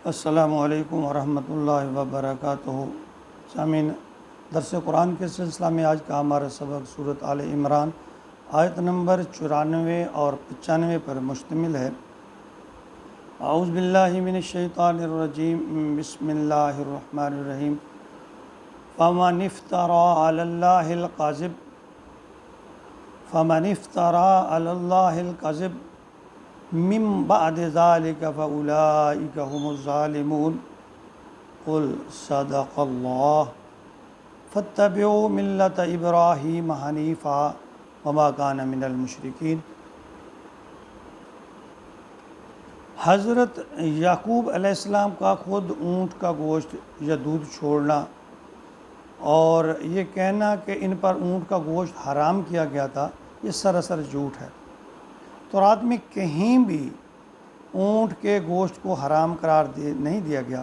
السلام علیکم ورحمۃ اللہ وبرکاتہ۔ سامعین، درس قرآن کے سلسلہ میں آج کا ہمارا سبق سورۃ آل عمران آیت نمبر 94 اور 95 پر مشتمل ہے۔ اعوذ باللہ من الشیطان الرجیم، بسم اللہ الرحمن الرحیم۔ فمن افترى علی اللہ الکذب من بعد ذلك فأولئك هم الظالمون قل صدق اللہ فاتبعوا ملة ابراہیم حنیفا وما كان من المشرکین۔ حضرت یعقوب علیہ السلام کا خود اونٹ کا گوشت یا دودھ چھوڑنا اور یہ کہنا کہ ان پر اونٹ کا گوشت حرام کیا گیا تھا، یہ سراسر جھوٹ ہے۔ تورات میں کہیں بھی اونٹ کے گوشت کو حرام قرار نہیں دیا گیا۔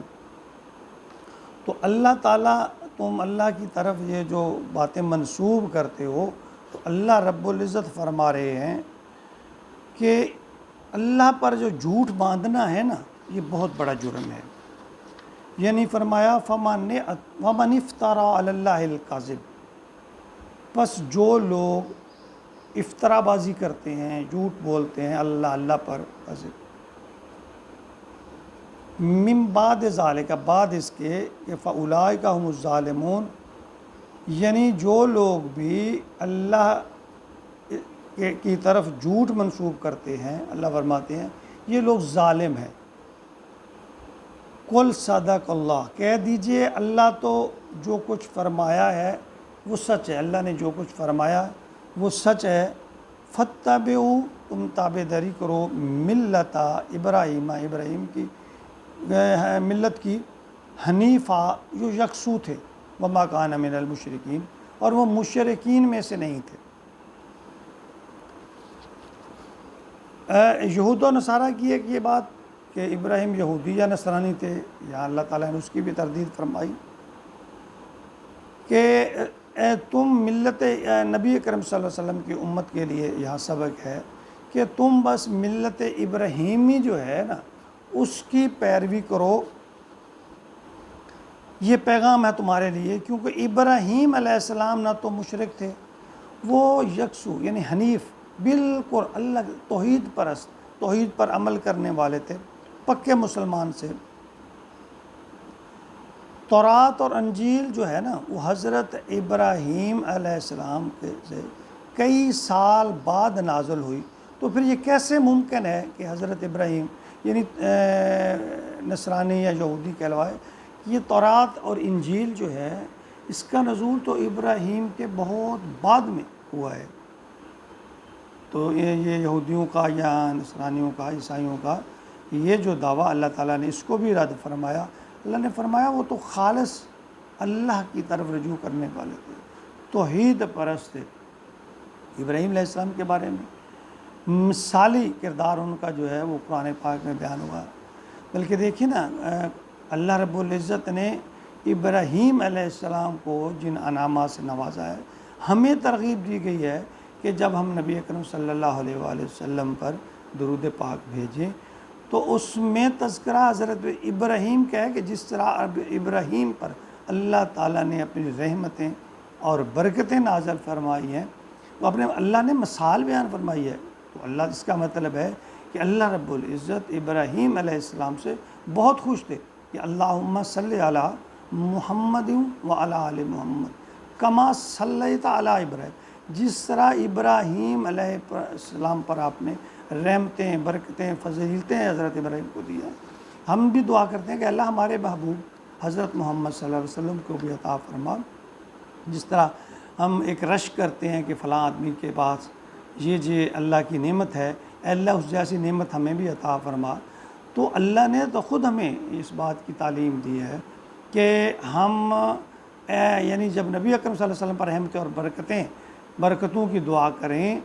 تو اللہ تعالیٰ، تم اللہ کی طرف یہ جو باتیں منسوب کرتے ہو، تو اللہ رب العزت فرما رہے ہیں کہ اللہ پر جو جھوٹ باندھنا ہے نا، یہ بہت بڑا جرم ہے۔ یعنی فرمایا فمن افترى علی اللہ الکذب، پس جو لوگ افطرا بازی کرتے ہیں، جھوٹ بولتے ہیں اللہ پر، من بعد ذالک، بعد اس کے کہ فاولئک هم الظالمون، یعنی جو لوگ بھی اللہ کی طرف جھوٹ منسوب کرتے ہیں، اللہ فرماتے ہیں یہ لوگ ظالم ہیں۔ قل صدق اللہ، کہہ دیجئے اللہ تو جو کچھ فرمایا ہے وہ سچ ہے، اللہ نے جو کچھ فرمایا وہ سچ ہے۔ فاتبعوا، تم تابع داری کرو، ملت ابراہیم، ابراہیم کی ملت کی، حنیفہ، جو یکسو تھے، وما کان من المشرکین، اور وہ مشرکین میں سے نہیں تھے۔ یہود و نصارہ کی ایک یہ بات کہ ابراہیم یہودی یا نصرانی تھے، یہاں اللہ تعالیٰ نے اس کی بھی تردید فرمائی کہ تم ملت نبی اکرم صلی اللہ علیہ وسلم کی امت کے لیے یہاں سبق ہے کہ تم بس ملت ابراہیمی جو ہے نا، اس کی پیروی کرو، یہ پیغام ہے تمہارے لیے، کیونکہ ابراہیم علیہ السلام نہ تو مشرک تھے، وہ یکسو یعنی حنیف، بالکل اللہ توحید پرست، توحید پر عمل کرنے والے تھے، پکے مسلمان سے۔ تورات اور انجیل جو ہے نا، وہ حضرت ابراہیم علیہ السلام سے کئی سال بعد نازل ہوئی، تو پھر یہ کیسے ممکن ہے کہ حضرت ابراہیم یعنی نصرانی یا یہودی کہلوائے؟ یہ تورات اور انجیل جو ہے، اس کا نزول تو ابراہیم کے بہت بعد میں ہوا ہے۔ تو یہ یہودیوں کا یا نصرانیوں کا، عیسائیوں کا یہ جو دعویٰ، اللہ تعالیٰ نے اس کو بھی رد فرمایا۔ اللہ نے فرمایا وہ تو خالص اللہ کی طرف رجوع کرنے والے تھے، توحید پرست تھے۔ ابراہیم علیہ السلام کے بارے میں مثالی کردار ان کا جو ہے وہ قرآن پاک میں بیان ہوا۔ بلکہ دیکھیں نا، اللہ رب العزت نے ابراہیم علیہ السلام کو جن انعامات سے نوازا ہے، ہمیں ترغیب دی گئی ہے کہ جب ہم نبی اکرم صلی اللہ علیہ وآلہ وسلم پر درود پاک بھیجیں تو اس میں تذکرہ حضرت ابراہیم کا ہے کہ جس طرح ابراہیم پر اللہ تعالیٰ نے اپنی رحمتیں اور برکتیں نازل فرمائی ہیں، وہ اپنے اللہ نے مثال بیان فرمائی ہے۔ تو اللہ، اس کا مطلب ہے کہ اللہ رب العزت ابراہیم علیہ السلام سے بہت خوش تھے کہ اللہم صلی علی محمد وعلی آل محمد کما صلیت علی ابراہیم، جس طرح ابراہیم علیہ السلام پر آپ نے رحمتیں، برکتیں، فضیلتیں حضرت ابراہیم کو دی ہیں۔ ہم بھی دعا کرتے ہیں کہ اللہ ہمارے محبوب حضرت محمد صلی اللہ علیہ وسلم کو بھی عطا فرما۔ جس طرح ہم ایک رشک کرتے ہیں کہ فلاں آدمی کے پاس یہ اللہ کی نعمت ہے، اے اللہ اس جیسی نعمت ہمیں بھی عطا فرما، تو اللہ نے تو خود ہمیں اس بات کی تعلیم دی ہے کہ ہم یعنی جب نبی اکرم صلی اللہ علیہ وسلم پر رحمتیں اور برکتوں کی دعا کریں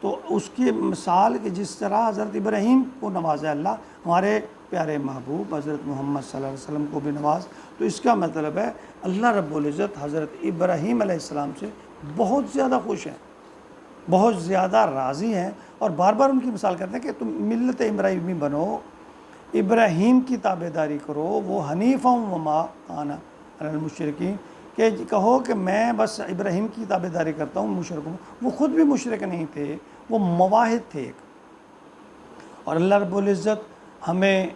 تو اس کی مثال کہ جس طرح حضرت ابراہیم کو نوازا اللہ، ہمارے پیارے محبوب حضرت محمد صلی اللہ علیہ وسلم کو بھی نواز۔ تو اس کا مطلب ہے اللہ رب العزت حضرت ابراہیم علیہ السلام سے بہت زیادہ خوش ہیں، بہت زیادہ راضی ہیں، اور بار بار ان کی مثال کرتے ہیں کہ تم ملت ابراہیمی بنو، ابراہیم کی تابعداری کرو، وہ حنیفا وما کان من المشرکین، کہ کہو کہ میں بس ابراہیم کی تابعداری کرتا ہوں مشرکوں، وہ خود بھی مشرک نہیں تھے، وہ مواحد تھے ایک۔ اور اللہ رب العزت ہمیں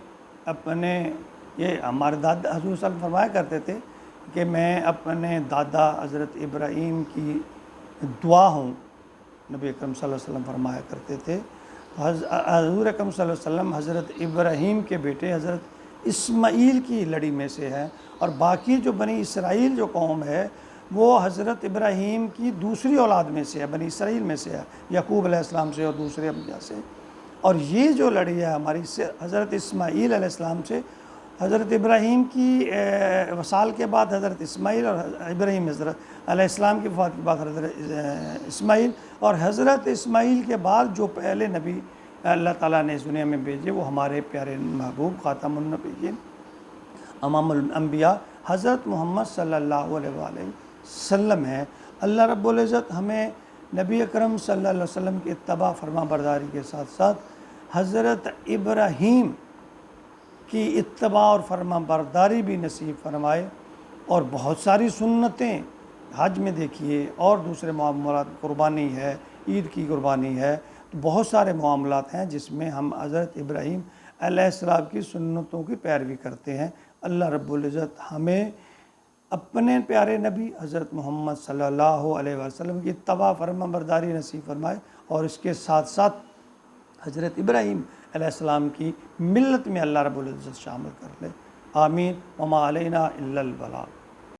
اپنے، یہ ہمارے دادا حضور صلی اللہ علیہ وسلم فرمایا کرتے تھے کہ میں اپنے دادا حضرت ابراہیم کی دعا ہوں، نبی اکرم صلی اللہ علیہ وسلم فرمایا کرتے تھے۔ حضور اکرم صلی اللہ علیہ وسلم حضرت ابراہیم کے بیٹے حضرت اسماعیل کی لڑی میں سے ہے، اور باقی جو بنی اسرائیل جو قوم ہے وہ حضرت ابراہیم کی دوسری اولاد میں سے ہے، بنی اسرائیل میں سے ہے، یعقوب علیہ السلام سے اور دوسرے انبیاء سے۔ اور یہ جو لڑی ہے ہماری حضرت اسماعیل علیہ السلام سے، حضرت ابراہیم کی وصال کے بعد حضرت اسماعیل، اور ابراہیم حضرت علیہ السلام کی وفات کے بعد حضرت اسماعیل، اور حضرت اسماعیل کے بعد جو پہلے نبی اللہ تعالیٰ نے اس دنیا میں بھیجے وہ ہمارے پیارے محبوب خاتم النبیین امام الانبیاء حضرت محمد صلی اللہ علیہ وآلہ وسلم ہے۔ اللہ رب العزت ہمیں نبی اکرم صلی اللہ علیہ وسلم کی اتباع فرما برداری کے ساتھ ساتھ حضرت ابراہیم کی اتباع اور فرما برداری بھی نصیب فرمائے، اور بہت ساری سنتیں حج میں دیکھیے اور دوسرے معاملات، قربانی ہے، عید کی قربانی ہے، تو بہت سارے معاملات ہیں جس میں ہم حضرت ابراہیم علیہ السلام کی سنتوں کی پیروی کرتے ہیں۔ اللہ رب العزت ہمیں اپنے پیارے نبی حضرت محمد صلی اللہ علیہ وسلم کی اتباع فرما برداری نصیب فرمائے، اور اس کے ساتھ ساتھ حضرت ابراہیم علیہ السلام کی ملت میں اللہ رب العزت شامل کر لے۔ آمین۔ وما علینا الا البلاغ۔